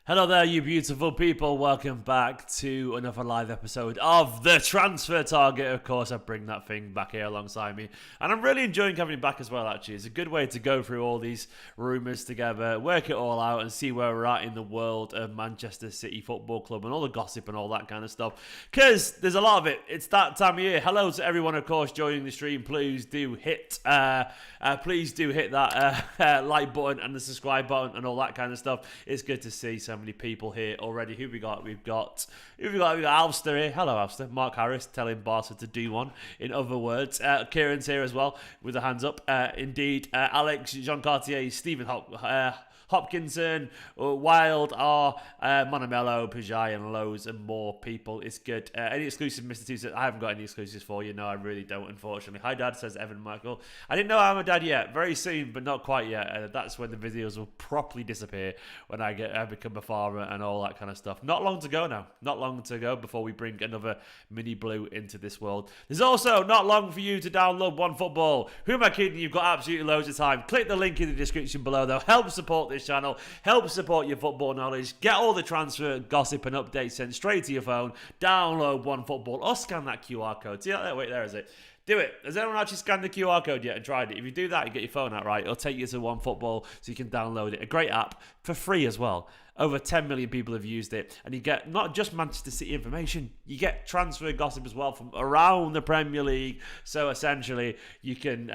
Hello there, you beautiful people. Welcome back to another live episode of The Transfer Target. Of course, I bring that thing back here alongside me. And I'm really enjoying having it back as well, actually. It's a good way to go through all these rumours together, work it all out, and see where we're at in the world of Manchester City Football Club and all the gossip and all that kind of stuff. Because there's a lot of it. It's that time of year. Hello to everyone, of course, joining the stream. Please do hit that like button and the subscribe button and all that kind of stuff. It's good to see so many people here already. Who we got? We've got Alster here. Hello, Alster. Mark Harris telling Barca to do one. In other words, Kieran's here as well with the hands up. Indeed, Alex, Jean Cartier, Stephen Hopkinson, Wild R, Monamello, Pajai, and loads and more people. It's good. Any exclusive, Mr. Two? I haven't got any exclusives for you. No, I really don't, unfortunately. Hi, Dad, says Evan Michael. I didn't know I'm a dad yet. Very soon, but not quite yet. That's when the videos will properly disappear, when I become a father and all that kind of stuff. Not long to go now. Not long to go before we bring another mini blue into this world. There's also not long for you to download OneFootball. Who am I kidding? You've got absolutely loads of time. Click the link in the description below, though. Help support this channel, help support your football knowledge, get all the transfer gossip and updates sent straight to your phone, download OneFootball or scan that QR code. See that? Wait, there is it. Do it. Has anyone actually scanned the QR code yet and tried it? If you do that, you get your phone out right, it'll take you to OneFootball so you can download it. A great app for free as well. Over 10 million people have used it, and you get not just Manchester City information, you get transfer gossip as well from around the Premier League. So essentially, you can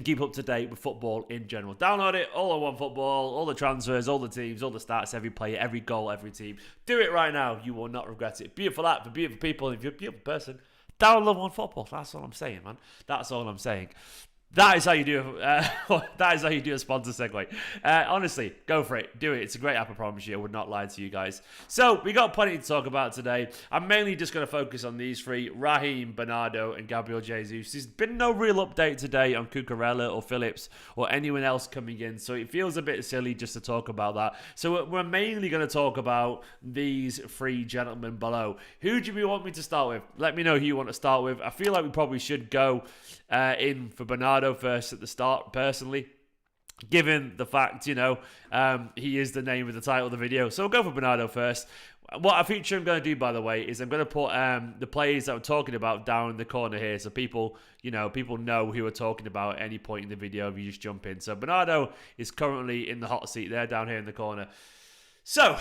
keep up to date with football in general. Download it, all on OneFootball, all the transfers, all the teams, all the stats, every player, every goal, every team. Do it right now. You will not regret it. Beautiful app for beautiful people. If you're a beautiful person, download OneFootball. That's all I'm saying, man. That's all I'm saying. That is how you do a sponsor segue. Honestly, go for it. Do it. It's a great app, I promise you. I would not lie to you guys. So, we got plenty to talk about today. I'm mainly just going to focus on these three, Raheem, Bernardo, and Gabriel Jesus. There's been no real update today on Cucurella or Phillips or anyone else coming in, so it feels a bit silly just to talk about that. So, we're mainly going to talk about these three gentlemen below. Who do you want me to start with? Let me know who you want to start with. I feel like we probably should go in for Bernardo first at the start, personally, given the fact, he is the name of the title of the video. So we'll go for Bernardo first. What a feature I'm going to do, by the way, is I'm going to put the players that I'm talking about down in the corner here, so people know who we're talking about at any point in the video if you just jump in. So Bernardo is currently in the hot seat there, down here in the corner. So.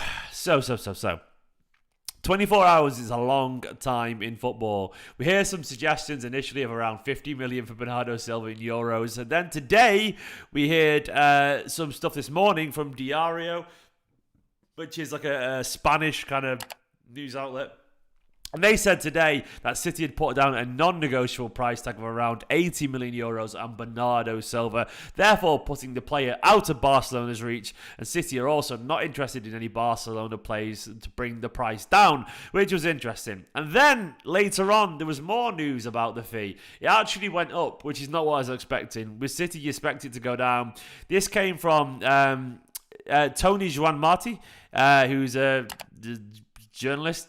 24 hours is a long time in football. We hear some suggestions initially of around 50 million for Bernardo Silva in euros. And then today, we heard some stuff this morning from Diario, which is like a Spanish kind of news outlet. And they said today that City had put down a non-negotiable price tag of around 80 million euros on Bernardo Silva, therefore putting the player out of Barcelona's reach. And City are also not interested in any Barcelona players to bring the price down, which was interesting. And then later on, there was more news about the fee. It actually went up, which is not what I was expecting. With City, you expect it to go down. This came from Tony Joan Marti, who's a journalist,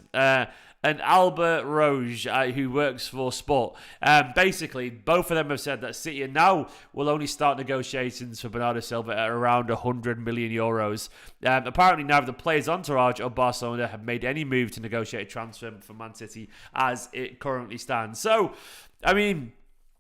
and Albert Roge, who works for Sport. Basically, both of them have said that City now will only start negotiations for Bernardo Silva at around 100 million euros. Apparently, neither the players' entourage or Barcelona have made any move to negotiate a transfer for Man City as it currently stands. So, I mean,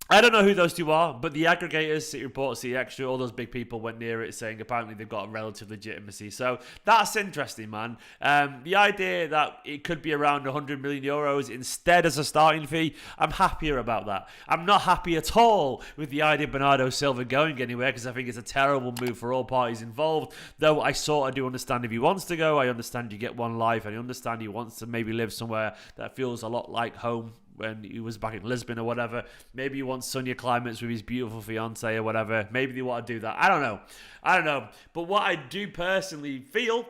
I don't know who those two are, but the aggregators, City Report, City Extra, all those big people went near it saying apparently they've got a relative legitimacy. So that's interesting, man. The idea that it could be around 100 million euros instead as a starting fee, I'm happier about that. I'm not happy at all with the idea of Bernardo Silva going anywhere because I think it's a terrible move for all parties involved. Though I sort of do understand if he wants to go. I understand you get one life and I understand he wants to maybe live somewhere that feels a lot like home when he was back in Lisbon or whatever. Maybe he wants sunnier climates with his beautiful fiance or whatever. Maybe they want to do that. I don't know. But what I do personally feel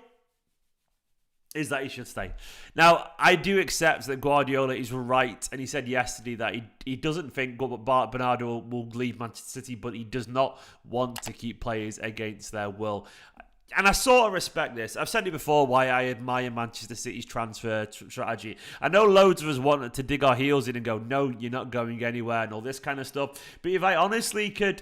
is that he should stay. Now, I do accept that Guardiola is right, and he said yesterday that he doesn't think Bernardo will leave Manchester City, but he does not want to keep players against their will. And I sort of respect this. I've said it before why I admire Manchester City's transfer strategy. I know loads of us wanted to dig our heels in and go, no, you're not going anywhere and all this kind of stuff. But if I honestly could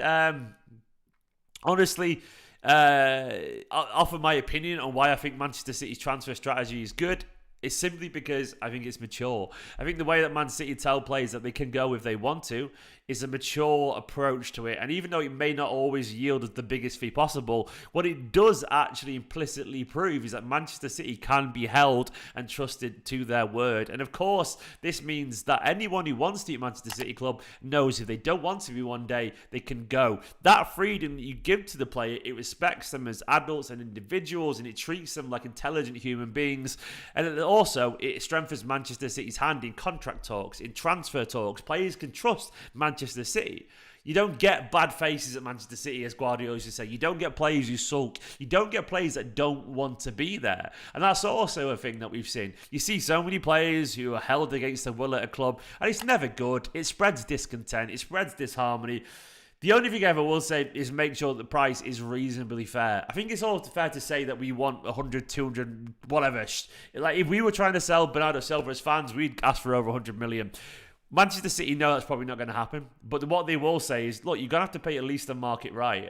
offer my opinion on why I think Manchester City's transfer strategy is good. It's simply because I think it's mature. I think the way that Man City tell players that they can go if they want to is a mature approach to it. And even though it may not always yield us the biggest fee possible, what it does actually implicitly prove is that Manchester City can be held and trusted to their word. And of course, this means that anyone who wants to be at Manchester City club knows if they don't want to be one day, they can go. That freedom that you give to the player, it respects them as adults and individuals, and it treats them like intelligent human beings. And also, it strengthens Manchester City's hand in contract talks, in transfer talks. Players can trust Manchester City. You don't get bad faces at Manchester City, as Guardiola used to say. You don't get players who sulk. You don't get players that don't want to be there. And that's also a thing that we've seen. You see so many players who are held against their will at a club, and it's never good. It spreads discontent. It spreads disharmony. The only thing I ever will say is make sure that the price is reasonably fair. I think it's all fair to say that we want 100, 200, whatever. Like, if we were trying to sell Bernardo Silva as fans, we'd ask for over 100 million. Manchester City know that's probably not going to happen, but what they will say is, look, you're going to have to pay at least a market rate.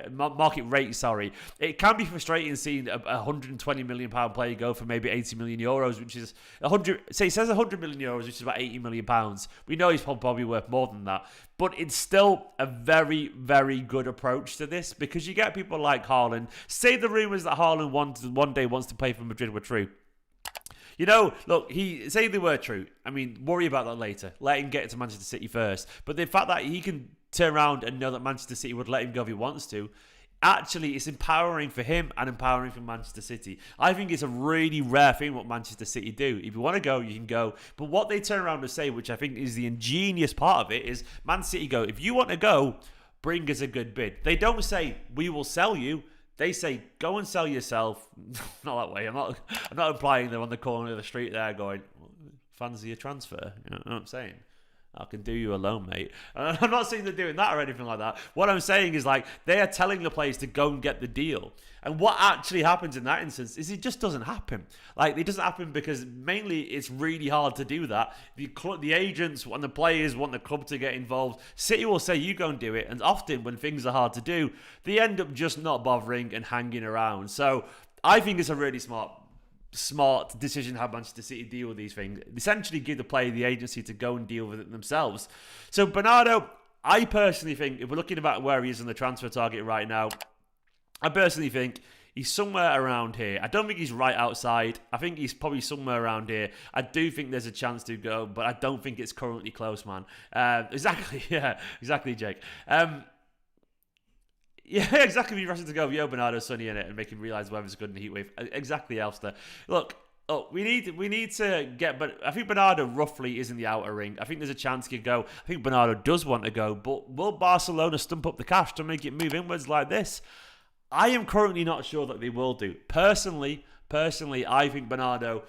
It can be frustrating seeing a £120 million player go for maybe 80 million euros, which is 100. Say it says 100 million euros, which is about 80 million pounds. We know he's probably worth more than that, but it's still a very, very good approach to this, because you get people like Haaland. Say the rumours that Haaland one day wants to play for Madrid were true. You know, look, say they were true. I mean, worry about that later. Let him get to Manchester City first. But the fact that he can turn around and know that Manchester City would let him go if he wants to, actually, it's empowering for him and empowering for Manchester City. I think it's a really rare thing what Manchester City do. If you want to go, you can go. But what they turn around and say, which I think is the ingenious part of it, is Man City go, if you want to go, bring us a good bid. They don't say, we will sell you. They say, go and sell yourself. Not that way. I'm not implying they're on the corner of the street there going, fancy a transfer. You know what I'm saying? I can do you a loan, mate. And I'm not saying they're doing that or anything like that. What I'm saying is, like, they are telling the players to go and get the deal. And what actually happens in that instance is it just doesn't happen. Like, it doesn't happen because mainly it's really hard to do that. The agents and the players want the club to get involved. City will say, you go and do it. And often when things are hard to do, they end up just not bothering and hanging around. So I think it's a really smart decision how Manchester City deal with these things. Essentially give the player the agency to go and deal with it themselves. So Bernardo, I personally think, if we're looking about where he is on the transfer target right now, I personally think he's somewhere around here. I don't think he's right outside. I think he's probably somewhere around here. I do think there's a chance to go, but I don't think it's currently close, man. Exactly, Jake. Yeah, exactly. You're rushing to go, yo, Bernardo, sunny in it, and make him realise the weather's good in the heat wave. Exactly, Elster. Look, we need to get, but I think Bernardo roughly is in the outer ring. I think there's a chance he could go. I think Bernardo does want to go, but will Barcelona stump up the cash to make it move inwards like this? I am currently not sure that they will do. Personally, I think Bernardo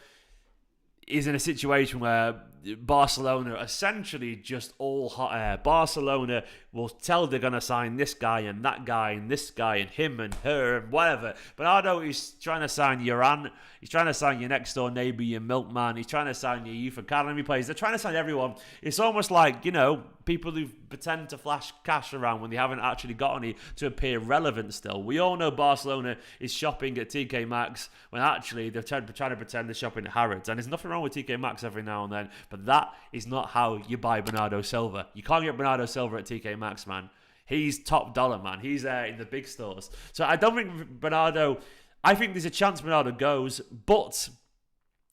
is in a situation where Barcelona are essentially just all hot air. Barcelona will tell they're going to sign this guy and that guy and this guy and him and her and whatever. Bernardo is trying to sign your aunt. He's trying to sign your next door neighbour, your milkman. He's trying to sign your youth academy players. They're trying to sign everyone. It's almost like, you know, people who pretend to flash cash around when they haven't actually got any to appear relevant still. We all know Barcelona is shopping at TK Maxx when actually they're trying to pretend they're shopping at Harrods. And there's nothing wrong with TK Maxx every now and then, but that is not how you buy Bernardo Silva. You can't get Bernardo Silva at TK Maxx, man. He's top dollar, man. He's there in the big stores. So I don't think Bernardo... I think there's a chance Bernardo goes, but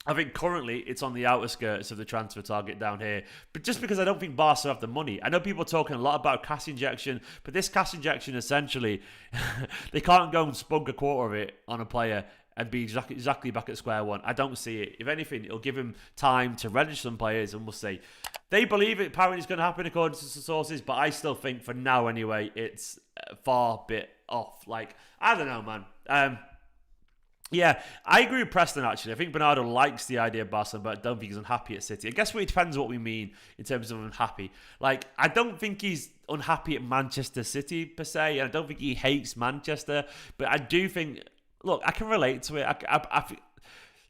I think currently it's on the outer skirts of the transfer target down here. But just because I don't think Barca have the money. I know people are talking a lot about cash injection, but this cash injection essentially, they can't go and spunk a quarter of it on a player and be exactly back at square one. I don't see it. If anything, it'll give him time to register some players, and we'll see. They believe it apparently is going to happen according to some sources, but I still think for now anyway, it's a far bit off. Like, I don't know, man. Yeah, I agree with Preston, actually. I think Bernardo likes the idea of Barcelona, but I don't think he's unhappy at City. I guess it depends what we mean in terms of unhappy. Like, I don't think he's unhappy at Manchester City, per se, and I don't think he hates Manchester, but I do think... Look, I can relate to it.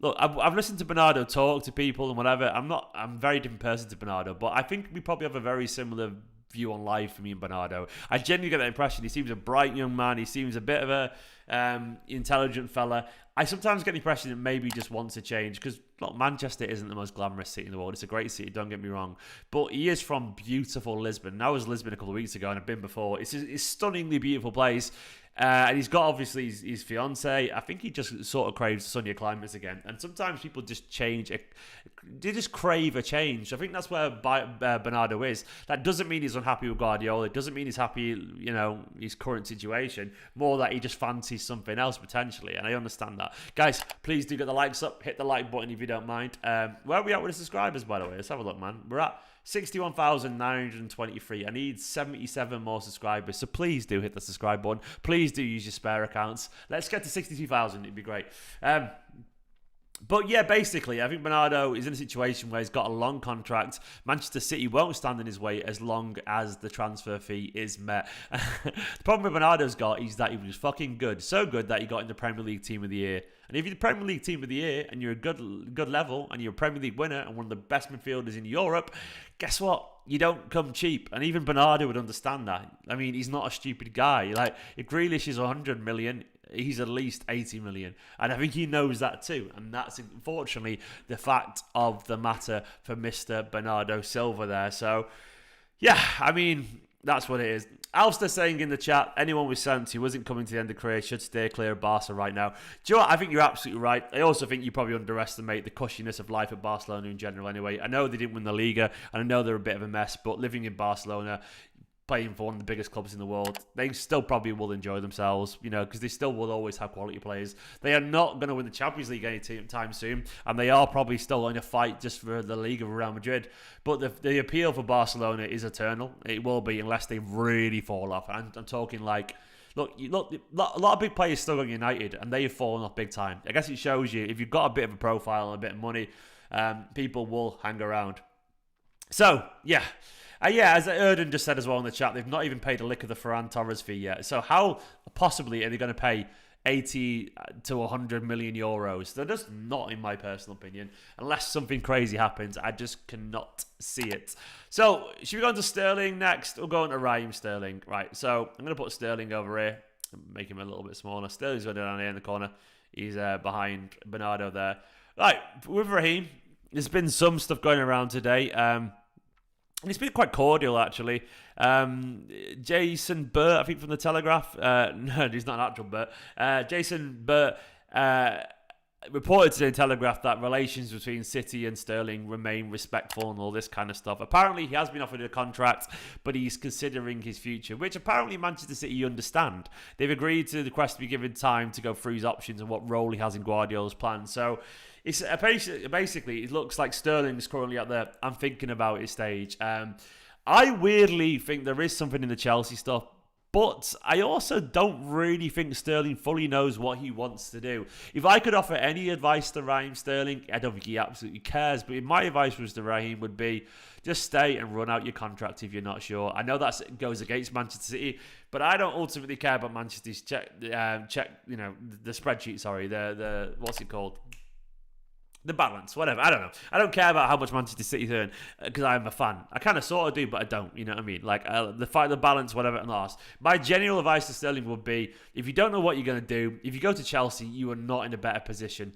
I've listened to Bernardo talk to people and whatever. I'm a very different person to Bernardo, but I think we probably have a very similar view on life for me and Bernardo. I genuinely get that impression. He seems a bright young man. He seems a bit of a intelligent fella. I sometimes get the impression that maybe he just wants to change because Manchester isn't the most glamorous city in the world. It's a great city, don't get me wrong. But he is from beautiful Lisbon. And I was in Lisbon a couple of weeks ago and I've been before. It's a stunningly beautiful place. And he's got obviously his fiance. I think he just sort of craves sunnier climates again. And sometimes people just change. They just crave a change. I think that's where Bernardo is. That doesn't mean he's unhappy with Guardiola. It doesn't mean he's happy, his current situation. More that he just fancies something else potentially. And I understand that. Guys, please do get the likes up. Hit the like button if you don't mind. Where are we at with the subscribers, by the way? Let's have a look, man. We're at 61,923. I need 77 more subscribers, so please do hit the subscribe button. Please do use your spare accounts. Let's get to 62,000. It'd be great. But yeah, basically, I think Bernardo is in a situation where he's got a long contract. Manchester City won't stand in his way as long as the transfer fee is met. The problem with Bernardo's got is that he was fucking good. So good that he got in the Premier League Team of the Year. And if you're the Premier League Team of the Year and you're a good level and you're a Premier League winner and one of the best midfielders in Europe, guess what? You don't come cheap. And even Bernardo would understand that. I mean, he's not a stupid guy. Like, if Grealish is 100 million, he's at least 80 million. And I think he knows that too. And that's, unfortunately, the fact of the matter for Mr. Bernardo Silva there. So, yeah, I mean, that's what it is. Alster saying in the chat, anyone with sense who wasn't coming to the end of career should stay clear of Barca right now. Do you know what? I think you're absolutely right. I also think you probably underestimate the cushiness of life at Barcelona in general anyway. I know they didn't win the Liga, and I know they're a bit of a mess, but living in Barcelona, playing for one of the biggest clubs in the world, they still probably will enjoy themselves, because they still will always have quality players. They are not going to win the Champions League anytime soon, and they are probably still going to fight just for the league of Real Madrid. But the appeal for Barcelona is eternal. It will be unless they really fall off. And I'm talking like, look, a lot of big players still got United, and they have fallen off big time. I guess it shows you, if you've got a bit of a profile and a bit of money, people will hang around. So, yeah. As Erden just said as well in the chat, they've not even paid a lick of the Ferran Torres fee yet. So how possibly are they going to pay 80 to 100 million euros? They're just not, in my personal opinion. Unless something crazy happens, I just cannot see it. So, should we go on to Sterling next? We'll go on to Raheem Sterling. Right, so I'm going to put Sterling over here. Make him a little bit smaller. Sterling's going down here in the corner. He's behind Bernardo there. Right, with Raheem, there's been some stuff going around today. It's been quite cordial, actually. Jason Burt, I think from the Telegraph. No, he's not an actual Burt. Jason Burt reported today in Telegraph that relations between City and Sterling remain respectful and all this kind of stuff. Apparently, he has been offered a contract, but he's considering his future, which apparently Manchester City understand. They've agreed to the request to be given time to go through his options and what role he has in Guardiola's plan. So, it's basically, it looks like Sterling's currently at the I'm thinking about it stage. I weirdly think there is something in the Chelsea stuff, but I also don't really think Sterling fully knows what he wants to do. If I could offer any advice to Raheem Sterling, I don't think he absolutely cares, but my advice was to Raheem would be just stay and run out your contract if you're not sure. I know that goes against Manchester City, but I don't ultimately care about Manchester's the spreadsheet, sorry, the what's it called? The balance, whatever. I don't know. I don't care about how much Manchester City earn because I'm a fan. I kind of sort of do, but I don't. You know what I mean? Like the balance, whatever, and last. My general advice to Sterling would be: if you don't know what you're going to do, if you go to Chelsea, you are not in a better position.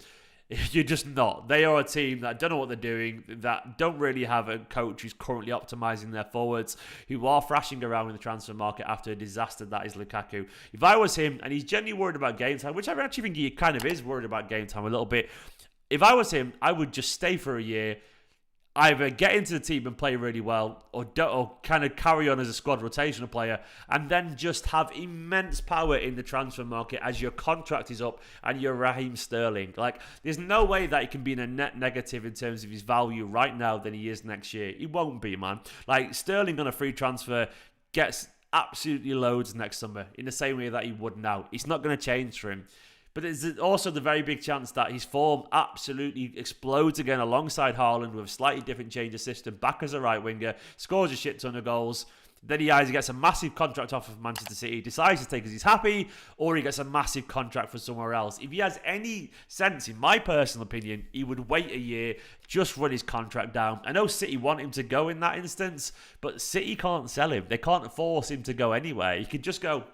You're just not. They are a team that don't know what they're doing, that don't really have a coach who's currently optimising their forwards, who are thrashing around in the transfer market after a disaster that is Lukaku. If I was him, and he's genuinely worried about game time, which I actually think he kind of is worried about game time a little bit. If I was him, I would just stay for a year, either get into the team and play really well, or kind of carry on as a squad rotational player, and then just have immense power in the transfer market as your contract is up and you're Raheem Sterling. Like, there's no way that he can be in a net negative in terms of his value right now than he is next year. He won't be, man. Like, Sterling on a free transfer gets absolutely loads next summer in the same way that he would now. It's not going to change for him. But there's also the very big chance that his form absolutely explodes again alongside Haaland with a slightly different change of system, back as a right winger, scores a shit ton of goals. Then he either gets a massive contract offer from Manchester City, decides to take because he's happy, or he gets a massive contract for somewhere else. If he has any sense, in my personal opinion, he would wait a year, just run his contract down. I know City want him to go in that instance, but City can't sell him. They can't force him to go anywhere. He could just go,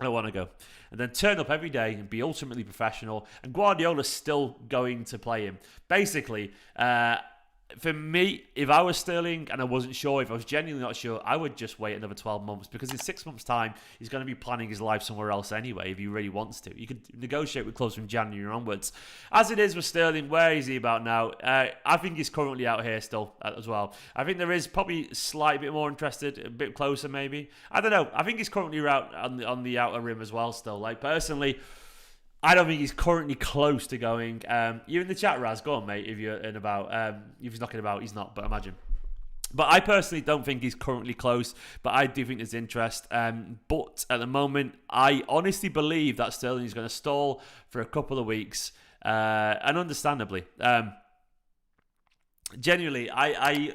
I don't want to go. And then turn up every day and be ultimately professional. And Guardiola's still going to play him. Basically, for me, if I was Sterling and I wasn't sure, if I was genuinely not sure, I would just wait another 12 months because in 6 months' time, he's going to be planning his life somewhere else anyway if he really wants to. You could negotiate with clubs from January onwards. As it is with Sterling, where is he about now? I think he's currently out here still as well. I think there is probably a slight bit more interested, a bit closer maybe. I don't know. I think he's currently out on the outer rim as well still. Like, personally, I don't think he's currently close to going. You're in the chat, Raz. Go on, mate, if you're in about. If he's knocking about, he's not, but imagine. But I personally don't think he's currently close, but I do think there's interest. But at the moment, I honestly believe that Sterling is going to stall for a couple of weeks, and understandably. Genuinely, I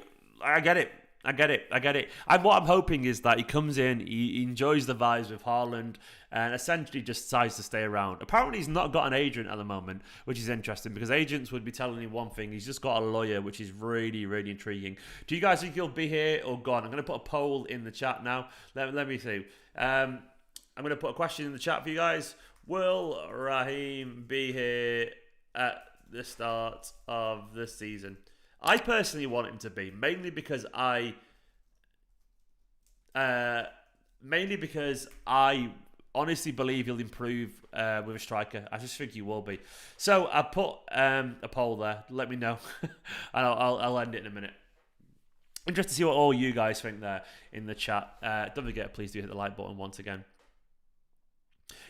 get it. I get it. And what I'm hoping is that he comes in, he enjoys the vibes with Haaland, and essentially just decides to stay around. Apparently, he's not got an agent at the moment, which is interesting because agents would be telling him one thing. He's just got a lawyer, which is really, really intriguing. Do you guys think he'll be here or gone? I'm going to put a poll in the chat now. Let me see. I'm going to put a question in the chat for you guys. Will Raheem be here at the start of the season? I personally want him to be, mainly because I honestly believe he'll improve with a striker. I just think he will be. So I put a poll there. Let me know, and I'll end it in a minute. Interested to see what all you guys think there in the chat. Don't forget, please do hit the like button once again.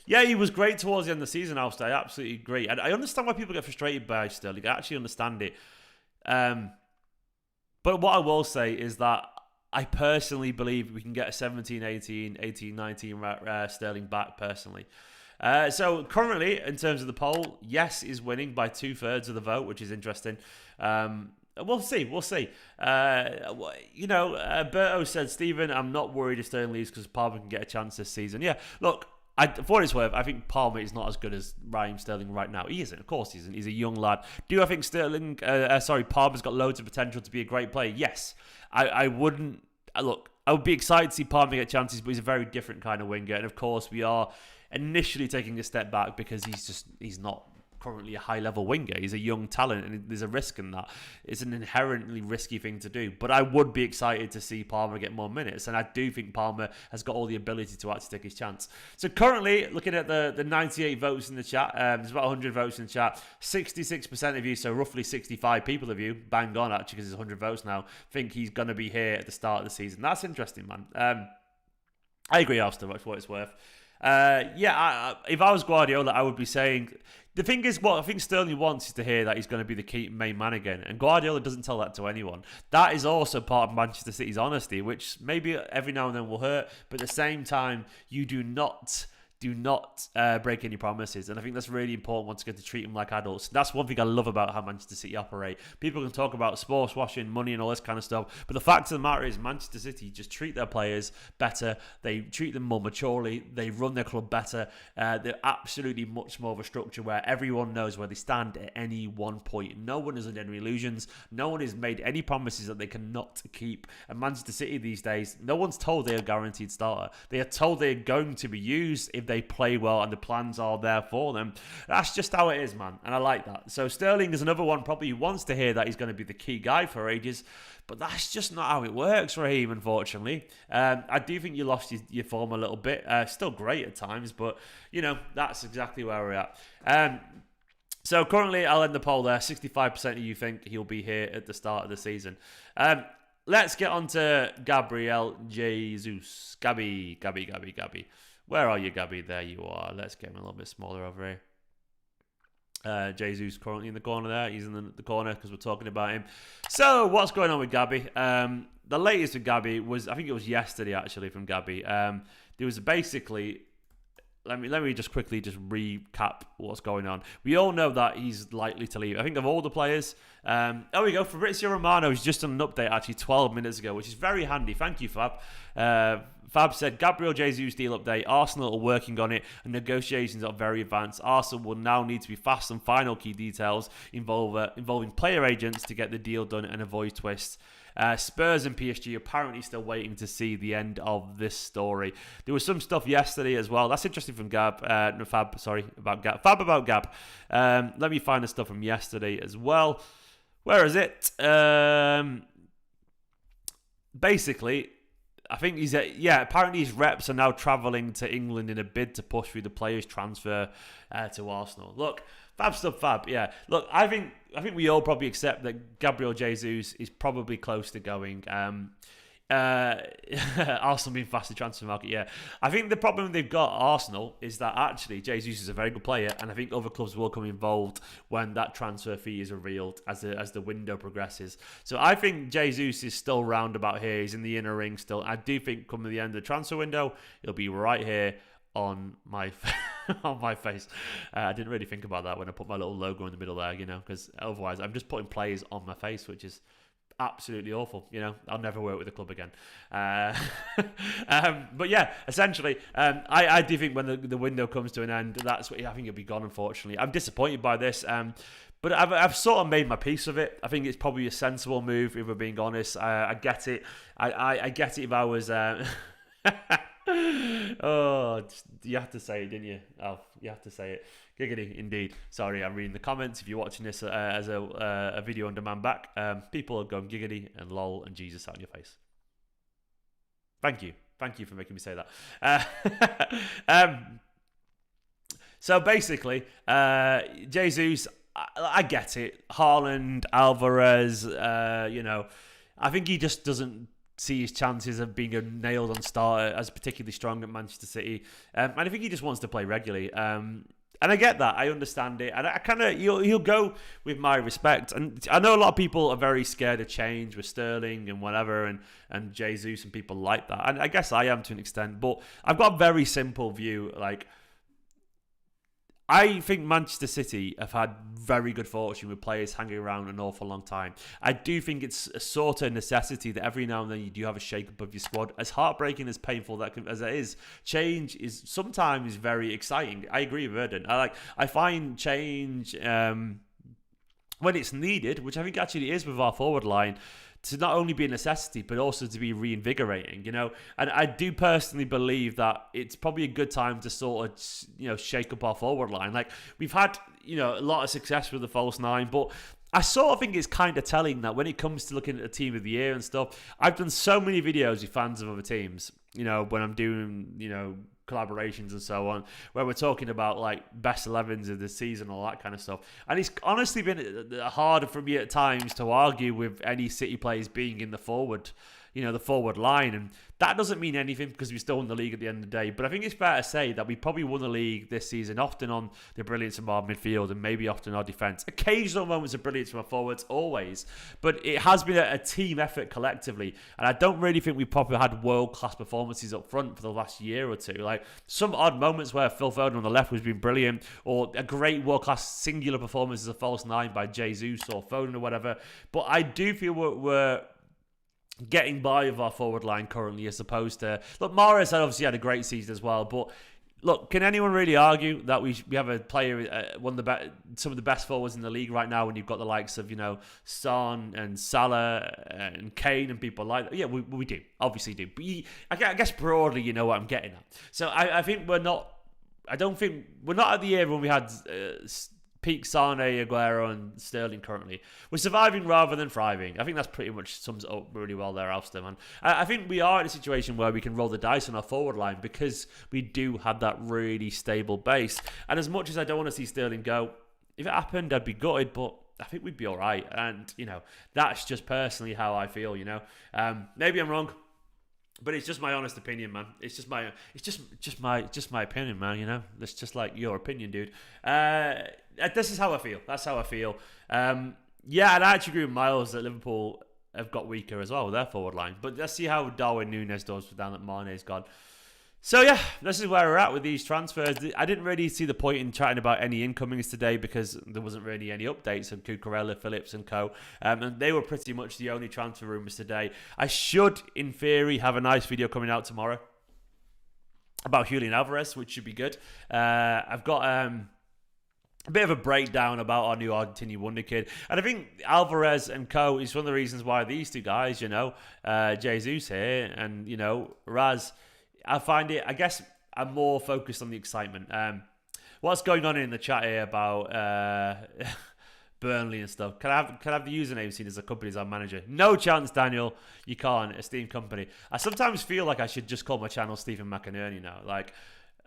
Yeah, he was great towards the end of the season, Alster. I absolutely agree. And I understand why people get frustrated by Sterling. I actually understand it. But what I will say is that I personally believe we can get a 17, 18, 18, 19 Sterling back personally. So currently, in terms of the poll, yes is winning by 2/3 of the vote, which is interesting. We'll see. Berto said, Stephen, I'm not worried if Sterling leaves because Palmer can get a chance this season. Yeah, look, for what it's worth, I think Palmer is not as good as Raheem Sterling right now. He isn't. Of course he isn't. He's a young lad. Do I think Palmer's got loads of potential to be a great player? Yes. I wouldn't... Look, I would be excited to see Palmer get chances, but he's a very different kind of winger. And of course, we are initially taking a step back because he's not currently a high-level winger. He's a young talent, and there's a risk in that. It's an inherently risky thing to do. But I would be excited to see Palmer get more minutes, and I do think Palmer has got all the ability to actually take his chance. So currently, looking at the 98 votes in the chat, there's about 100 votes in the chat. 66% of you, so roughly 65 people of you, bang on actually because there's 100 votes now, think he's going to be here at the start of the season. That's interesting, man. I agree, Alster, for what it's worth. If I was Guardiola, I would be saying... The thing is, what I think Sterling wants is to hear that he's going to be the key main man again. And Guardiola doesn't tell that to anyone. That is also part of Manchester City's honesty, which maybe every now and then will hurt. But at the same time, you do not break any promises. And I think that's really important once again to treat them like adults. That's one thing I love about how Manchester City operate. People can talk about sports washing, money and all this kind of stuff, but the fact of the matter is Manchester City just treat their players better. They treat them more maturely. They run their club better. They're absolutely much more of a structure where everyone knows where they stand at any one point. No one is under any illusions. No one has made any promises that they cannot keep. And Manchester City these days, no one's told they're a guaranteed starter. They are told they're going to be used if they play well and the plans are there for them. That's just how it is, man, and I like that. So Sterling is another one probably who wants to hear that he's going to be the key guy for ages, but that's just not how it works, Raheem, unfortunately. I do think you lost your form a little bit. Still great at times, but that's exactly where we're at. So currently I'll end the poll there. 65% of you think he'll be here at the start of the season. Let's get on to Gabriel Jesus. Gabby. Where are you, Gabby? There you are. Let's get him a little bit smaller over here. Jesus currently in the corner there. He's in the corner because we're talking about him. So, what's going on with Gabby? The latest with Gabby was, I think it was yesterday actually from Gabby. There was basically, let me just quickly recap what's going on. We all know that he's likely to leave. I think of all the players, there we go. Fabrizio Romano is just on an update actually 12 minutes ago, which is very handy. Thank you, Fab. Fab said, Gabriel Jesus deal update. Arsenal are working on it and negotiations are very advanced. Arsenal will now need to be fast on final key details involving player agents to get the deal done and avoid twists. Spurs and PSG apparently still waiting to see the end of this story. There was some stuff yesterday as well. That's interesting from Fab about Gab. Let me find the stuff from yesterday as well. Where is it? Basically, I think apparently his reps are now travelling to England in a bid to push through the players' transfer to Arsenal. Look, Fab. Yeah. Look, I think we all probably accept that Gabriel Jesus is probably close to going. Arsenal being fast to transfer market, yeah. I think the problem they've got at Arsenal is that actually Jesus is a very good player, and I think other clubs will come involved when that transfer fee is revealed as the window progresses. So I think Jesus is still round about here. He's in the inner ring still. I do think coming the end of the transfer window, he'll be right here on my on my face. I didn't really think about that when I put my little logo in the middle there, because otherwise I'm just putting players on my face, which is absolutely awful. I'll never work with the club again. But yeah, essentially, I do think when the window comes to an end, I think it'll be gone, unfortunately. I'm disappointed by this. But I've sort of made my peace of it. I think it's probably a sensible move, if we're being honest. I get it. I get it if I was... Oh, you have to say it, didn't you? Oh, you have to say it. Giggity, indeed. Sorry, I'm reading the comments. If you're watching this as a video on demand back, people are going giggity and lol and Jesus out in your face. Thank you for making me say that. So basically, Jesus, I get it. Haaland, Alvarez, I think he just doesn't see his chances of being a nailed-on starter as particularly strong at Manchester City. And I think he just wants to play regularly. And I get that. I understand it. And I kind of, he'll go with my respect. And I know a lot of people are very scared of change with Sterling and whatever, and Jesus and people like that. And I guess I am to an extent. But I've got a very simple view. I think Manchester City have had very good fortune with players hanging around an awful long time. I do think it's a sort of necessity that every now and then you do have a shake-up of your squad. As heartbreaking, as painful as it is, change is sometimes very exciting. I agree with Erdon. I find change when it's needed, which I think actually is with our forward line, to not only be a necessity, but also to be reinvigorating, And I do personally believe that it's probably a good time to sort of, shake up our forward line. We've had, a lot of success with the false nine, but I sort of think it's kind of telling that when it comes to looking at the team of the year and stuff, I've done so many videos with fans of other teams, when I'm doing, collaborations and so on, where we're talking about best 11s of the season, all that kind of stuff. And it's honestly been harder for me at times to argue with any City players being in the forward line. And that doesn't mean anything because we still won the league at the end of the day. But I think it's fair to say that we probably won the league this season, often on the brilliance of our midfield and maybe often our defence. Occasional moments of brilliance from our forwards, always. But it has been a team effort collectively. And I don't really think we've probably had world-class performances up front for the last year or two. Some odd moments where Phil Foden on the left was been brilliant, or a great world-class singular performance as a false nine by Jesus or Foden or whatever. But I do feel we're getting by with our forward line currently, as opposed to... Look, Mahrez obviously had a great season as well, but look, can anyone really argue that we have a player, some of the best forwards in the league right now, when you've got the likes of, Son and Salah and Kane and people like that? Yeah, we do, obviously do. But I guess broadly, you know what I'm getting at. So I think we're not at the era when we had... peak Sane, Aguero and Sterling currently. We're surviving rather than thriving. I think that's pretty much sums it up really well there, Alster, man. I think we are in a situation where we can roll the dice on our forward line because we do have that really stable base. And as much as I don't want to see Sterling go, if it happened, I'd be gutted, but I think we'd be all right. And, that's just personally how I feel, Maybe I'm wrong. But it's just my honest opinion, man. It's just my opinion, man. It's just like your opinion, dude. This is how I feel. That's how I feel. Yeah, and I actually agree with Miles that Liverpool have got weaker as well with their forward line. But let's see how Darwin Núñez does down that Mane's gone. So yeah, this is where we're at with these transfers. I didn't really see the point in chatting about any incomings today because there wasn't really any updates on Cucurella, Phillips and co. And they were pretty much the only transfer rumours today. I should, in theory, have a nice video coming out tomorrow about Julian Alvarez, which should be good. I've got a bit of a breakdown about our new Argentinian wonder kid. And I think Alvarez and co is one of the reasons why these two guys, Jesus here and, Raz, I find it, I guess I'm more focused on the excitement. What's going on in the chat here about Burnley and stuff? Can I have the username seen as a company as our manager? No chance, Daniel. You can't. Esteemed Kompany. I sometimes feel like I should just call my channel Stephen McInerney now. Like,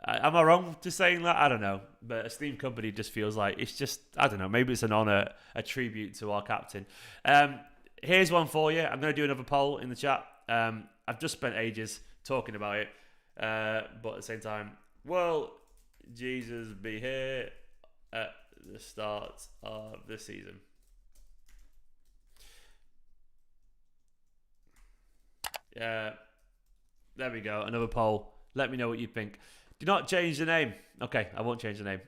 am I wrong to saying that? I don't know. But Esteemed Kompany just feels like it's just, I don't know. Maybe it's an honour, a tribute to our captain. Here's one for you. I'm going to do another poll in the chat. I've just spent ages talking about it. But at the same time, will Jesus be here at the start of the season? Yeah, there we go. Another poll. Let me know what you think. Do not change the name. Okay, I won't change the name.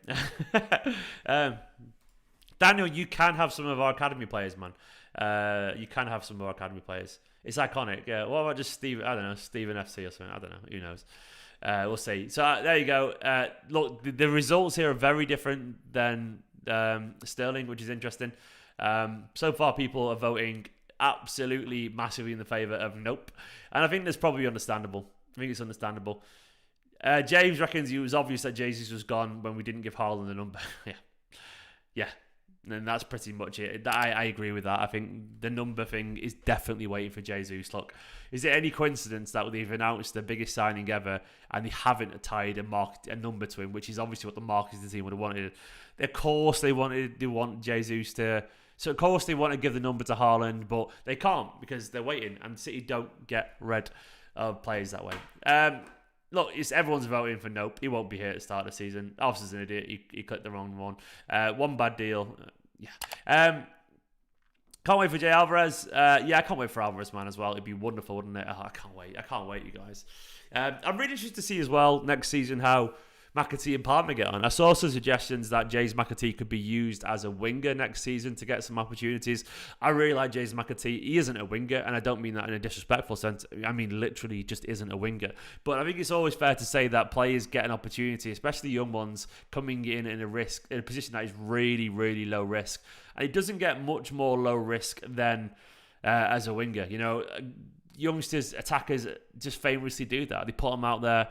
Daniel, you can have some of our academy players, man. You can have some of our academy players. It's iconic. Yeah. What about just Steve? I don't know, Stephen FC or something. I don't know. Who knows? We'll see. So there you go. Look, the results here are very different than Sterling, which is interesting. So far, people are voting absolutely massively in the favour of nope, and I think that's probably understandable. I think it's understandable. James reckons it was obvious that Jesus was gone when we didn't give Haaland the number. Yeah. And that's pretty much it. I agree with that. I think the number thing is definitely waiting for Jesus. Look, is it any coincidence that they've announced the biggest signing ever and they haven't tied a number to him, which is obviously what the marketing team would have wanted. Of course, they want Jesus to. So of course they want to give the number to Haaland, but they can't because they're waiting, and City don't get rid of players that way. Look, everyone's voting for nope. He won't be here at the start of the season. Officer's an idiot. He clicked the wrong one. One bad deal. Yeah. Can't wait for Jay Alvarez. I can't wait for Alvarez, man, as well. It'd be wonderful, wouldn't it? Oh, I can't wait. I can't wait, you guys. I'm really interested to see as well next season how McAtee and Palmer get on. I saw some suggestions that James McAtee could be used as a winger next season to get some opportunities. I really like James McAtee. He isn't a winger, and I don't mean that in a disrespectful sense. I mean, literally, he just isn't a winger. But I think it's always fair to say that players get an opportunity, especially young ones, coming in a position that is really, really low risk. And it doesn't get much more low risk than as a winger. Youngsters, attackers just famously do that. They put them out there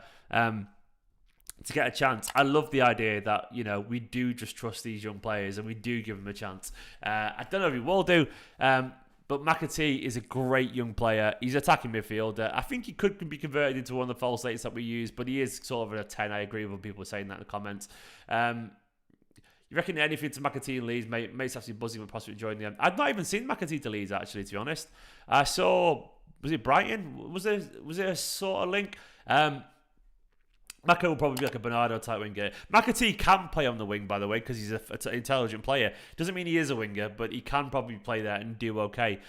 to get a chance. I love the idea that, we do just trust these young players and we do give them a chance. I don't know if we will do, but McAtee is a great young player. He's an attacking midfielder. I think he could be converted into one of the false eights that we use, but he is sort of a 10. I agree with people saying that in the comments. You reckon anything to McAtee and Leeds? Mate's actually buzzing with possibly joining them. I've not even seen McAtee to Leeds, actually, to be honest. I saw, was it Brighton? Was there a sort of link? Maka will probably be like a Bernardo type winger. McAtee can play on the wing, by the way, because he's an intelligent player. Doesn't mean he is a winger, but he can probably play there and do okay.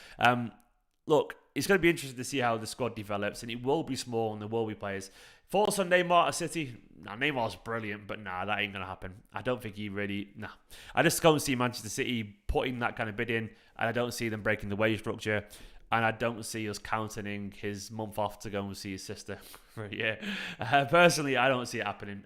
Look, it's going to be interesting to see how the squad develops, and it will be small and there will be players. Thoughts on Neymar at City? Neymar's brilliant, but that ain't going to happen. I don't think he really... I just don't see Manchester City putting that kind of bid in, and I don't see them breaking the wage structure. And I don't see us counting his month off to go and see his sister for a year. Personally, I don't see it happening.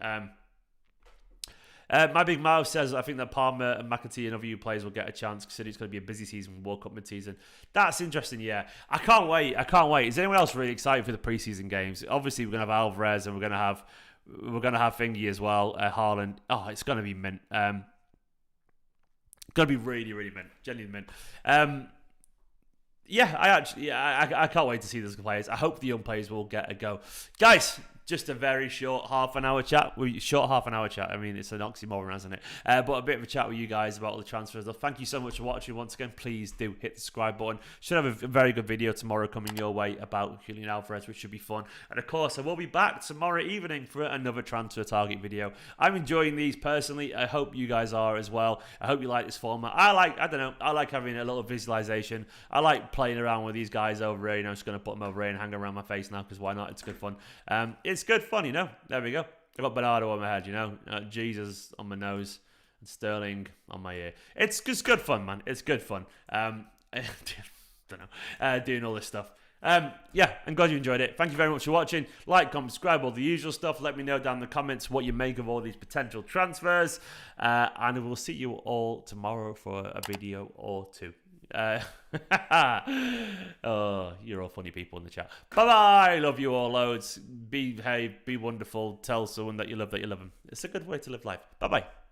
My Big Mouth says, I think that Palmer and McAtee and other youth players will get a chance because it's going to be a busy season, World Cup mid-season. That's interesting, yeah. I can't wait. Is anyone else really excited for the pre-season games? Obviously, we're going to have Alvarez and we're going to have Thingy as well, Haaland. Oh, it's going to be mint. Going to be really, really mint. Genuinely mint. I can't wait to see those players. I hope the young players will get a go. Guys, just a very short half an hour chat. I mean, it's an oxymoron, isn't it? But a bit of a chat with you guys about all the transfers. Thank you so much for watching. Once again, please do hit the subscribe button. Should have a very good video tomorrow coming your way about Julian Alvarez, which should be fun. And of course, I will be back tomorrow evening for another transfer target video. I'm enjoying these personally. I hope you guys are as well. I hope you like this format. I like having a little visualization. I like playing around with these guys over here. I'm just going to put them over here and hang around my face now because why not? It's good fun. It's it's good fun, you know. There we go. I got Bernardo on my head, you know. Jesus on my nose. And Sterling on my ear. It's just good fun, man. It's good fun. I don't know. Doing all this stuff. Yeah, I'm glad you enjoyed it. Thank you very much for watching. Like, comment, subscribe, all the usual stuff. Let me know down in the comments what you make of all these potential transfers. And we'll see you all tomorrow for a video or two. Oh, you're all funny people in the chat. Bye-bye. Love you all loads. Behave, be wonderful. Tell someone that you love them. It's a good way to live life. Bye-bye.